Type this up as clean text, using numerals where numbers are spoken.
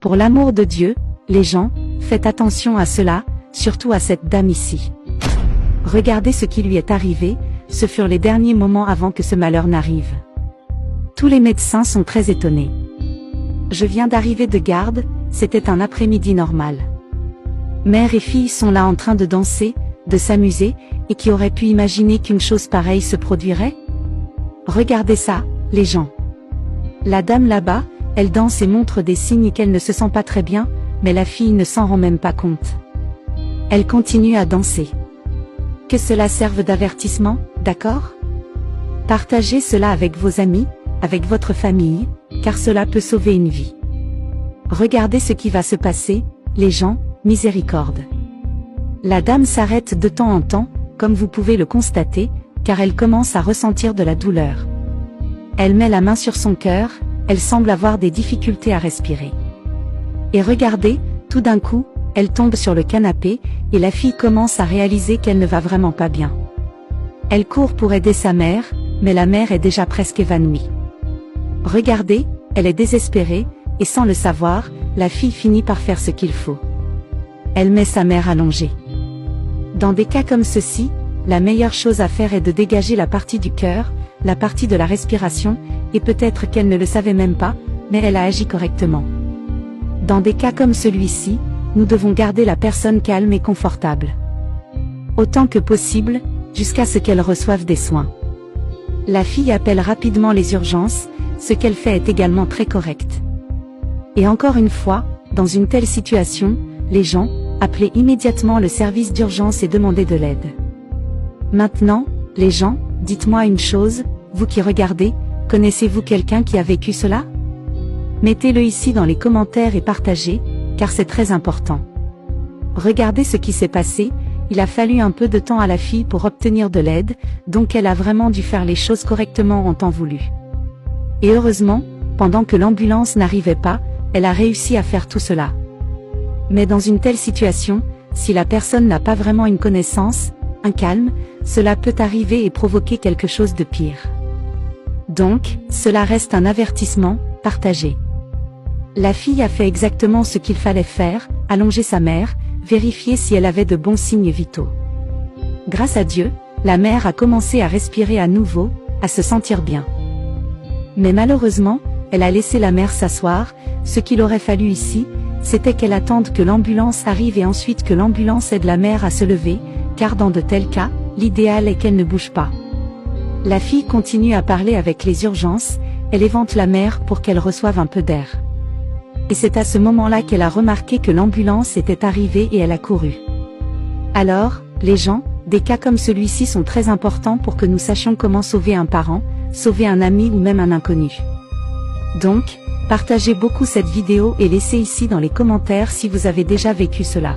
Pour l'amour de Dieu, les gens, faites attention à cela, surtout à cette dame ici. Regardez ce qui lui est arrivé, ce furent les derniers moments avant que ce malheur n'arrive. Tous les médecins sont très étonnés. Je viens d'arriver de garde, c'était un après-midi normal. Mère et fille sont là en train de danser, de s'amuser, et qui aurait pu imaginer qu'une chose pareille se produirait? Regardez ça, les gens. La dame là-bas, elle danse et montre des signes qu'elle ne se sent pas très bien, mais la fille ne s'en rend même pas compte. Elle continue à danser. Que cela serve d'avertissement, d'accord? Partagez cela avec vos amis, avec votre famille, car cela peut sauver une vie. Regardez ce qui va se passer, les gens, miséricorde. La dame s'arrête de temps en temps, comme vous pouvez le constater, car elle commence à ressentir de la douleur. Elle met la main sur son cœur, elle semble avoir des difficultés à respirer. Et regardez, tout d'un coup, elle tombe sur le canapé, et la fille commence à réaliser qu'elle ne va vraiment pas bien. Elle court pour aider sa mère, mais la mère est déjà presque évanouie. Regardez, elle est désespérée, et sans le savoir, la fille finit par faire ce qu'il faut. Elle met sa mère allongée. Dans des cas comme ceci, la meilleure chose à faire est de dégager la partie du cœur, la partie de la respiration, et peut-être qu'elle ne le savait même pas, mais elle a agi correctement. Dans des cas comme celui-ci, nous devons garder la personne calme et confortable. Autant que possible, jusqu'à ce qu'elle reçoive des soins. La fille appelle rapidement les urgences, ce qu'elle fait est également très correct. Et encore une fois, dans une telle situation, les gens, appelez immédiatement le service d'urgence et demandez de l'aide. Maintenant, les gens, dites-moi une chose, vous qui regardez, connaissez-vous quelqu'un qui a vécu cela? Mettez-le ici dans les commentaires et partagez, car c'est très important. Regardez ce qui s'est passé, il a fallu un peu de temps à la fille pour obtenir de l'aide, donc elle a vraiment dû faire les choses correctement en temps voulu. Et heureusement, pendant que l'ambulance n'arrivait pas, elle a réussi à faire tout cela. Mais dans une telle situation, si la personne n'a pas vraiment une connaissance, un calme, cela peut arriver et provoquer quelque chose de pire. Donc, cela reste un avertissement, partagé. La fille a fait exactement ce qu'il fallait faire, allonger sa mère, vérifier si elle avait de bons signes vitaux. Grâce à Dieu, la mère a commencé à respirer à nouveau, à se sentir bien. Mais malheureusement, elle a laissé la mère s'asseoir, ce qu'il aurait fallu ici, c'était qu'elle attende que l'ambulance arrive et ensuite que l'ambulance aide la mère à se lever, car dans de tels cas, l'idéal est qu'elle ne bouge pas. La fille continue à parler avec les urgences, elle évente la mère pour qu'elle reçoive un peu d'air. Et c'est à ce moment-là qu'elle a remarqué que l'ambulance était arrivée et elle a couru. Alors, les gens, des cas comme celui-ci sont très importants pour que nous sachions comment sauver un parent, sauver un ami ou même un inconnu. Donc, partagez beaucoup cette vidéo et laissez ici dans les commentaires si vous avez déjà vécu cela.